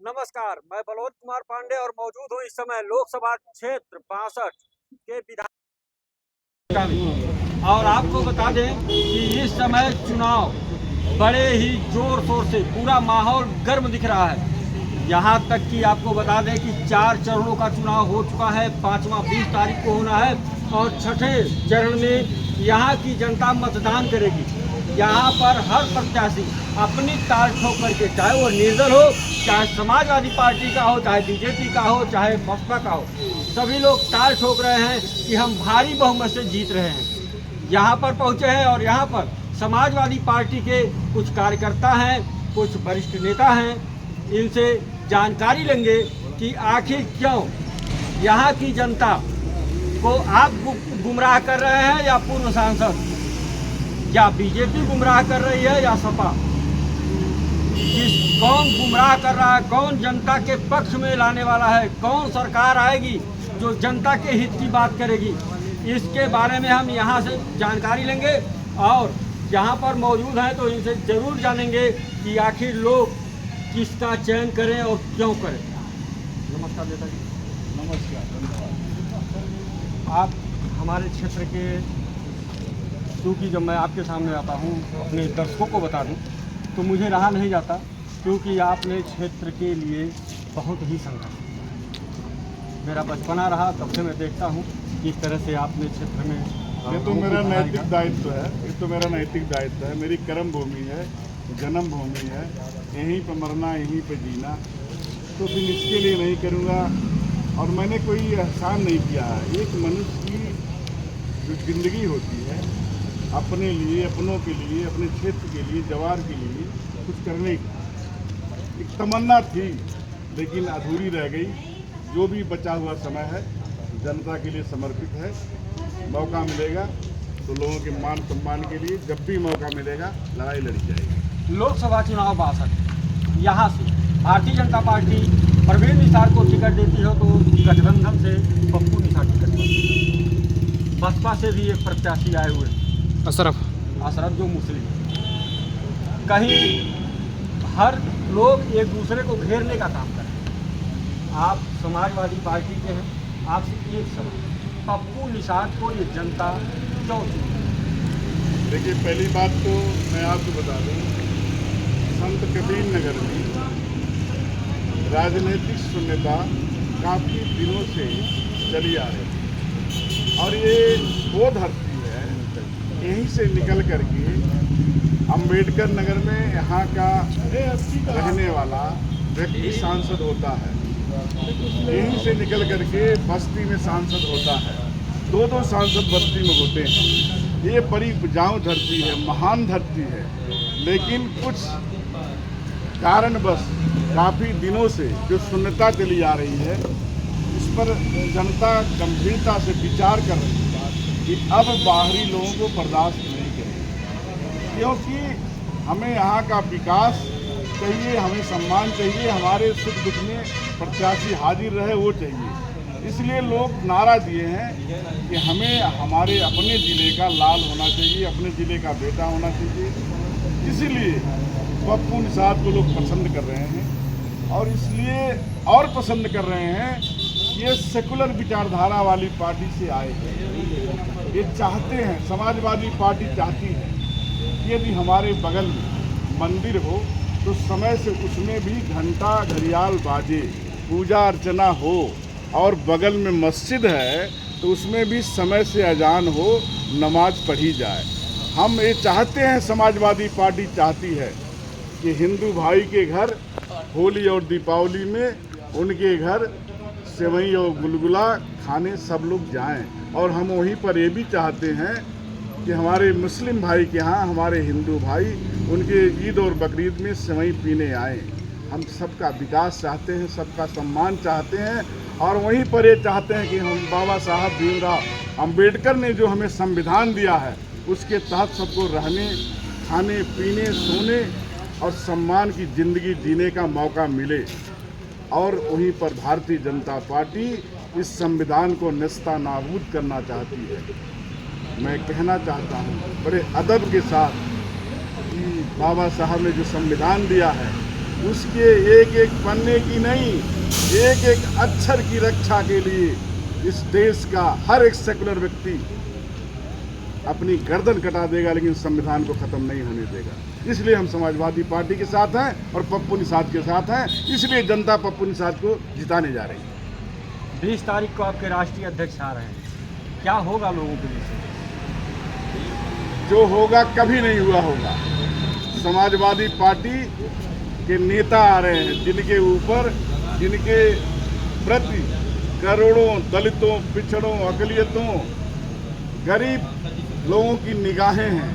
नमस्कार, मैं बलवंत कुमार पांडे और मौजूद हूँ इस समय लोकसभा क्षेत्र 62 के विधान। और आपको बता दें कि इस समय चुनाव बड़े ही जोर शोर से पूरा माहौल गर्म दिख रहा है। यहाँ तक कि आपको बता दें कि 4 चरणों का चुनाव हो चुका है। 5वां 20 तारीख को होना है और छठे चरण में यहाँ की जनता मतदान करेगी। यहाँ पर हर प्रत्याशी अपनी ताल ठोक करके, चाहे वो निर्दल हो, चाहे समाजवादी पार्टी का हो, चाहे बीजेपी का हो, चाहे बसपा का हो, सभी लोग ताल ठोक रहे हैं कि हम भारी बहुमत से जीत रहे हैं। यहाँ पर पहुँचे हैं और यहाँ पर समाजवादी पार्टी के कुछ कार्यकर्ता हैं, कुछ वरिष्ठ नेता हैं। इनसे जानकारी लेंगे कि आखिर क्यों यहाँ की जनता को आप गुमराह कर रहे हैं, या पूर्व सांसद, या बीजेपी गुमराह कर रही है, या सपा। कौन गुमराह कर रहा है, कौन जनता के पक्ष में लाने वाला है, कौन सरकार आएगी जो जनता के हित की बात करेगी, इसके बारे में हम यहाँ से जानकारी लेंगे। और यहाँ पर मौजूद हैं तो इनसे जरूर जानेंगे कि आखिर लोग किसका चयन करें और क्यों करें। नमस्कार नेता जी। नमस्कार, धन्यवाद। आप हमारे क्षेत्र के, क्योंकि जब मैं आपके सामने आता हूँ अपने दर्शकों को बता दूँ तो मुझे रहा नहीं जाता, क्योंकि आपने क्षेत्र के लिए बहुत ही संघर्ष, मेरा बचपना रहा, तब से मैं देखता हूँ किस तरह से आपने क्षेत्र में। ये तो मेरा नैतिक दायित्व है, ये तो मेरा नैतिक दायित्व है। मेरी कर्म भूमि है, जन्म भूमि है, यहीं पर मरना, यहीं पर जीना, तो फिर इसके लिए नहीं करूँगा। और मैंने कोई एहसान नहीं किया है। एक मनुष्य की जो जिंदगी होती है, अपने लिए, अपनों के लिए, अपने क्षेत्र के लिए, जवार के लिए कुछ करने की एक तमन्ना थी, लेकिन अधूरी रह गई। जो भी बचा हुआ समय है जनता के लिए समर्पित है। मौका मिलेगा तो लोगों के मान सम्मान के लिए जब भी मौका मिलेगा लड़ाई लड़ी जाएगी। लोकसभा चुनाव 62, यहाँ से भारतीय जनता पार्टी परवेज निसार को टिकट देती हो तो गठबंधन से पप्पू निसार टिकट देती है। बसपा से भी एक प्रत्याशी आए हुए अशरफ जो मुस्लिम, कहीं हर लोग एक दूसरे को घेरने का काम करें। आप समाजवादी पार्टी के हैं, आपसे एक सवाल, पप्पू निसार को ये जनता क्यों चुनी? देखिए, पहली बात तो मैं आपको बता दूं, संत कबीर नगर में राजनीतिक शून्यता काफ़ी दिनों से चली आ रही है। और ये वो धरती है, यहीं से निकल करके अंबेडकर नगर में यहाँ का रहने वाला व्यक्ति सांसद होता है, यहीं से निकल करके बस्ती में सांसद होता है। 2-2 सांसद बस्ती में होते हैं। ये बड़ी उपजाऊ धरती है, महान धरती है, लेकिन कुछ कारणवश काफ़ी दिनों से जो शून्यता चली आ रही है, इस पर जनता गंभीरता से विचार कर रही है कि अब बाहरी लोगों को बर्दाश्त नहीं करेंगे, क्योंकि हमें यहाँ का विकास चाहिए, हमें सम्मान चाहिए, हमारे सुख दुख में प्रत्याशी हाजिर रहे वो चाहिए। इसलिए लोग नारा दिए हैं कि हमें हमारे अपने ज़िले का लाल होना चाहिए, अपने ज़िले का बेटा होना चाहिए। इसीलिए पप्पू निसार को लोग पसंद कर रहे हैं, और इसलिए और पसंद कर रहे हैं, ये सेकुलर विचारधारा वाली पार्टी से आए हैं। ये चाहते हैं, समाजवादी पार्टी चाहती है कि यदि हमारे बगल में मंदिर हो तो समय से उसमें भी घंटा घड़ियाल बाजे, पूजा अर्चना हो, और बगल में मस्जिद है तो उसमें भी समय से अजान हो, नमाज पढ़ी जाए। हम ये चाहते हैं, समाजवादी पार्टी चाहती है कि हिंदू भाई के घर होली और दीपावली में उनके घर सेवई और गुलगुला खाने सब लोग जाएं। और हम वहीं पर ये भी चाहते हैं कि हमारे मुस्लिम भाई के यहाँ हमारे हिंदू भाई उनके ईद और बकरीद में सेवई पीने आएँ। हम सबका विकास चाहते हैं, सबका सम्मान चाहते हैं, और वहीं पर ये चाहते हैं कि हम बाबा साहब भीमराव अंबेडकर ने जो हमें संविधान दिया है उसके तहत सबको रहने, खाने, पीने, सोने और सम्मान की ज़िंदगी जीने का मौका मिले। और वहीं पर भारतीय जनता पार्टी इस संविधान को नेस्तनाबूद करना चाहती है। मैं कहना चाहता हूँ बड़े अदब के साथ कि बाबा साहब ने जो संविधान दिया है उसके एक एक पन्ने की नहीं, एक एक अक्षर की रक्षा के लिए इस देश का हर एक सेकुलर व्यक्ति अपनी गर्दन कटा देगा, लेकिन संविधान को खत्म नहीं होने देगा। इसलिए हम समाजवादी पार्टी के साथ हैं और पप्पू निषाद के साथ हैं। इसलिए जनता पप्पू निषाद को जिताने जा रही है। 20 तारीख को आपके राष्ट्रीय अध्यक्ष आ रहे हैं, क्या होगा लोगों के लिए? जो होगा कभी नहीं हुआ होगा। समाजवादी पार्टी के नेता आ रहे हैं, जिनके ऊपर, जिनके प्रति करोड़ों दलितों, पिछड़ों, अकलियतों, गरीब लोगों की निगाहें हैं।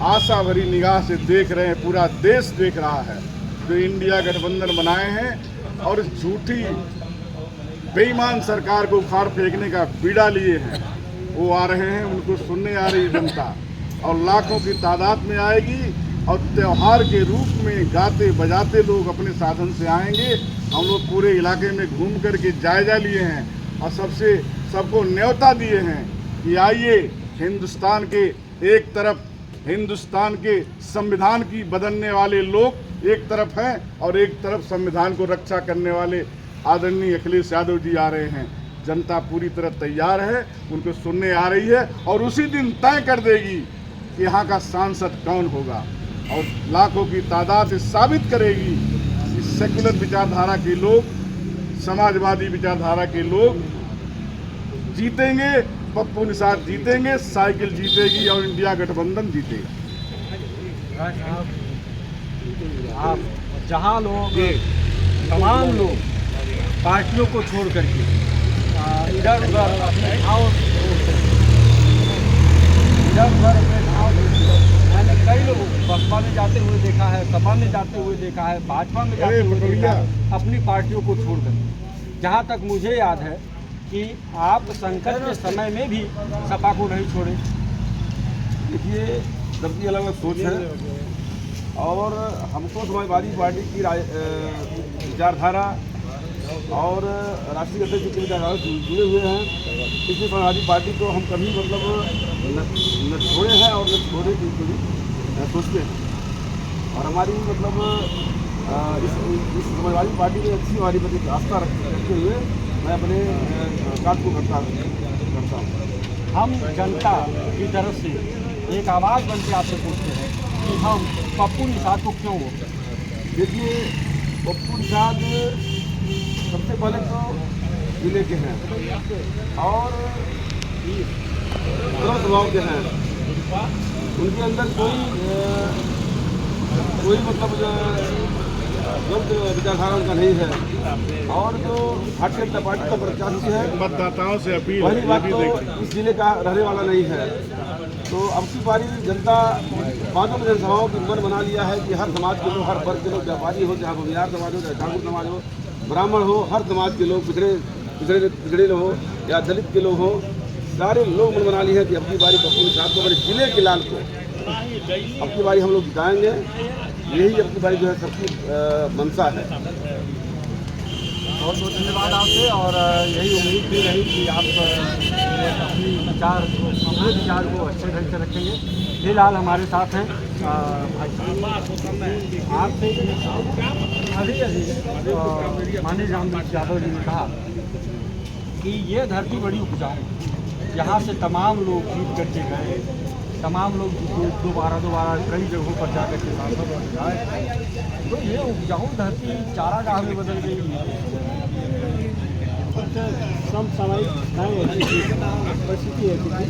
आशा भरी निगाह से देख रहे हैं, पूरा देश देख रहा है। जो इंडिया गठबंधन बनाए हैं और झूठी बेईमान सरकार को उखाड़ फेंकने का बीड़ा लिए हैं, वो आ रहे हैं। उनको सुनने आ रही जनता और लाखों की तादाद में आएगी और त्यौहार के रूप में गाते बजाते लोग अपने साधन से आएंगे। हम लोग पूरे इलाके में घूम करके जायजा लिए हैं और सबको न्योता दिए हैं कि आइए, हिंदुस्तान के एक तरफ हिंदुस्तान के संविधान की बदलने वाले लोग एक तरफ हैं और एक तरफ संविधान को रक्षा करने वाले आदरणीय अखिलेश यादव जी आ रहे हैं। जनता पूरी तरह तैयार है, उनको सुनने आ रही है और उसी दिन तय कर देगी कि यहाँ का सांसद कौन होगा और लाखों की तादाद से साबित करेगी कि सेकुलर विचारधारा के लोग, समाजवादी विचारधारा के लोग जीतेंगे। पप्पू निषाद जीतेंगे, साइकिल जीतेगी और इंडिया गठबंधन जीतेगा। आप जहाँ लोग, तमाम लोग पार्टियों को छोड़ करके इधर उधर अपने ठाव, मैंने कई लोग बसपा में जाते हुए देखा है, सपा में जाते हुए देखा है, भाजपा में जाते हुए देखा है, अपनी पार्टियों को छोड़ कर। जहाँ तक मुझे याद है कि आप संकट के समय में भी सपा को नहीं छोड़े। देखिए, सबकी अलग अलग सोच है और हमको समाजवादी पार्टी की विचारधारा और राष्ट्रीय अध्यक्ष की विचारधारा जुड़े हुए हैं। इसलिए समाजवादी पार्टी को हम कभी मतलब न छोड़े हैं और न छोड़े की सोचते हैं। और हमारी मतलब इस समाजवादी पार्टी में अच्छी हमारी प्रति आस्था रखते हुए मैं अपने कार्य को करता हूँ। हम जनता की तरफ से एक आवाज़ बन के आपसे पूछते हैं कि हम पप्पू निषाद को क्यों वोट करें? देखिए, पप्पू निषाद सबसे पहले तो जिले के हैं और सरल स्वभाव के हैं। उनके अंदर कोई मतलब गलत विचारधारा उनका नहीं है। और जो भारतीय जनता पार्टी का प्रत्याशी है, मतदाताओं से अपील पहली बात है, तो इस जिले का रहने वाला नहीं है। तो अब की बारी जनता 5 विधानसभाओं की मन बना लिया है कि हर समाज के लोग, हर वर्ग के लोग, व्यापारी हो, चाहे भूमिहार समाज हो, चाहे ठाकुर समाज हो, ब्राह्मण हो, हर समाज के लोग, पिछड़े लोग हो या दलित के लोग हो, सारे लोग मन बना लिए हैं कि अब की बारी पप्पू निषाद को, हमारे जिले के लाल को अब की बारी हम लोग जिताएंगे। यही अब की बारी जो है सबकी मंशा है। बहुत बहुत धन्यवाद आपसे और यही उम्मीद भी रही कि आप अपने विचार को अच्छे ढंग से रखेंगे। फिलहाल हमारे साथ हैं आपसे अभी माननीय रामदास यादव जी ने कहा कि ये धरती बड़ी उपजाऊ है, यहाँ से तमाम लोग जीत करके गए, तमाम लोग दोबारा कई जगहों पर जाकर के सांसद बन जाए। तो ये उपजाऊ धरती चारागाह में बदल गई है। समसामयिक घटनाएं ऐसी परिस्थिति ऐसी थी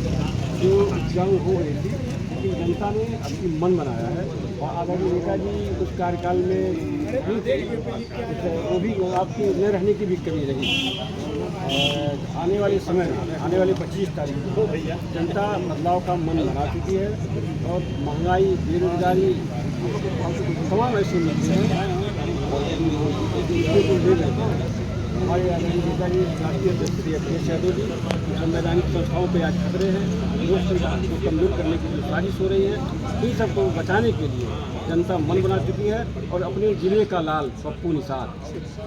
जो उपजाऊ हो रही थी, लेकिन जनता ने अपनी मन बनाया है और आदरणीय नेताजी उस कार्यकाल में वो भी आपके न रहने की भी कमी रही। आने वाले समय में, आने वाले 25 तारीख को जनता बदलाव का मन बना चुकी है और महंगाई, बेरोजगारी तमाम ऐसे मुद्दे हैं हमारे आदरणीय नेताजी राष्ट्रीय अध्यक्ष श्री अखिलेश यादव जी संवैधानिक संस्थाओं पर आज खतरे हैं, लोकतंत्र को कमजोर करने की जो साजिश हो रही है, इन सबको बचाने के लिए जनता मन बना चुकी है और अपने जिले का लाल पप्पू निषाद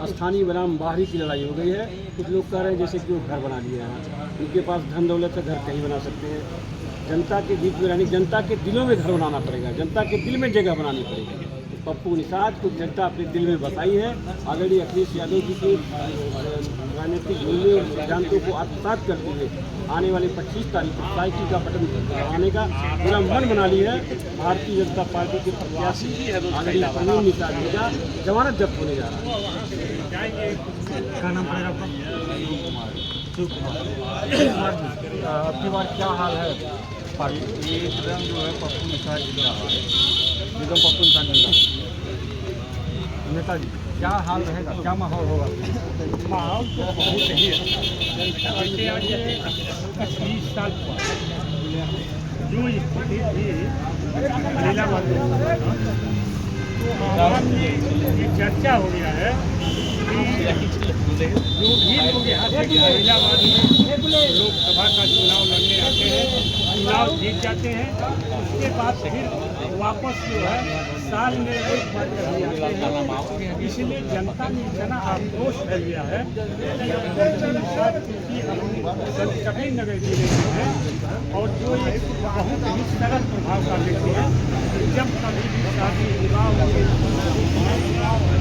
स्थानीय बनाम बाहरी की लड़ाई हो गई है। कुछ लोग कह रहे हैं जैसे कि वो घर बना लिए हैं, उनके पास धन दौलत है, घर कहीं बना सकते हैं। जनता के बीच में रहने, जनता के दिलों में घर बनाना पड़ेगा, जनता के दिल में जगह बनानी पड़ेगी। पप्पू निषाद को जनता अपने दिल में बसाई है। आदरणीय अखिलेश यादव जी के राजनीतिक मूल्यों और सिद्धांतों को आत्मसात करते हुए आने वाले 25 तारीख को साइकिल का बटन दबाने का पूरा मन बना लिया है। भारतीय जनता पार्टी के प्रत्याशी आदरणीय प्रवीण निषाद जी का जमानत जब्त होने जा रहा है। क्या नाम पड़ेगा आपका? अब की बार क्या हाल है पार्टी? ये एकदम जो है पप्पू निषाद जी का हाल है, एकदम पप्पू निषाद जी का। नेताजी क्या हाल रहेगा, क्या माहौल होगा? माहौल तो बहुत सही है। जैसे आज 25 साल जो स्थिति थी इलाहाबाद में, तो आवाम में ये चर्चा हो गया है कि जो भी लोग यहाँ से इलाहाबाद में लोकसभा का चुनाव लड़ने आते हैं, चुनाव जीत जाते हैं, उसके बाद फिर वापस जो है साल में एक बार कभी आते हैं। इसलिए जनता में इतना आक्रोश फैल गया है कि सभी नगर जिले में है और जो एक बहुत ही सरल प्रभाव का व्यक्ति है। जब कभी भी शादी विवाह होगी,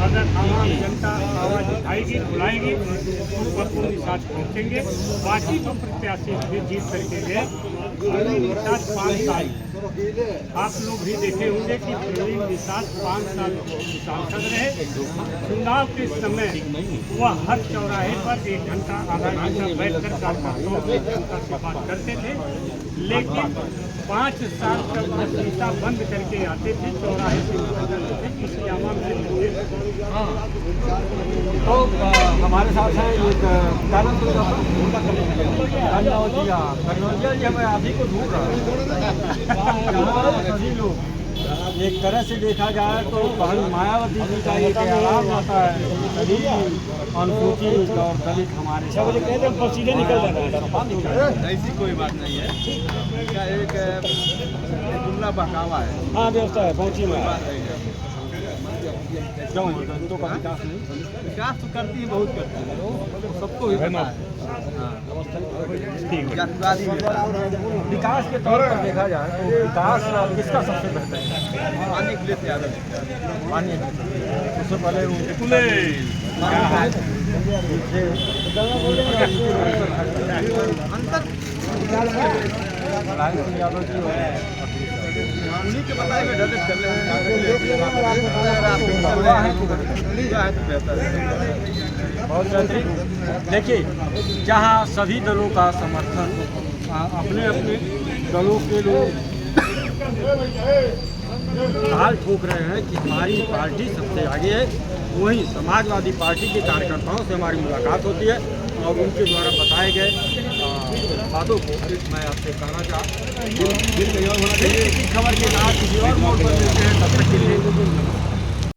अगर आम जनता आवाज उठाएगी, बुलाएगी तो पप्पू निषाद पहुँचेंगे। बाकी जो प्रत्याशी भी जीत सकेंगे। प्रवीण निषाद 5 साल, आप लोग भी देखे होंगे कि प्रवीण निषाद 5 साल सांसद रहे। चुनाव के समय वह हर चौराहे पर 1 घंटा आधा घंटा बैठकर कार्यकर्ताओं से जनता से बात करते थे, लेकिन 5 साल तक वह शीशा बंद करके आते थे, चौराहे से निकलते थे, किसी आवाम से तो हमारे साथ हैं एक कन्नौजिया जी, मैं आप ही को ढूंढ रहा हूँ। यहाँ सभी लोग एक तरह से देखा जाए तो मायावती जी का एक आराम आता है, सभी अनुसूचित और दलित हमारे सीधे निकल जाता है। ऐसी कोई बात नहीं है, इसका एक जुमला बहकावा है। हाँ व्यवस्था है, पहुँची में तो का विकास नहीं, विकास तो करती है, बहुत करती है, सबको भी पता है। जातिवादी विकास के तौर पर देखा जाए तो विकास किसका सबसे बेहतर है? पानी के लिए तैयार है। पानी उससे पहले यादव जी उन्हीं के बताए हुए ढले चल रहे हैं। बहुत बेहतरीन। देखिए, जहाँ सभी दलों का समर्थन अपने अपने दलों के लोग ताल ठोक रहे हैं कि हमारी पार्टी सबसे आगे है, वहीं समाजवादी पार्टी के कार्यकर्ताओं से हमारी मुलाकात होती है और उनके द्वारा बताए गए बातों को मैं आपसे कहना चाहता हूँ। खबर के साथ किसी और मोड़ पर मिलते हैं, तब तक के लिए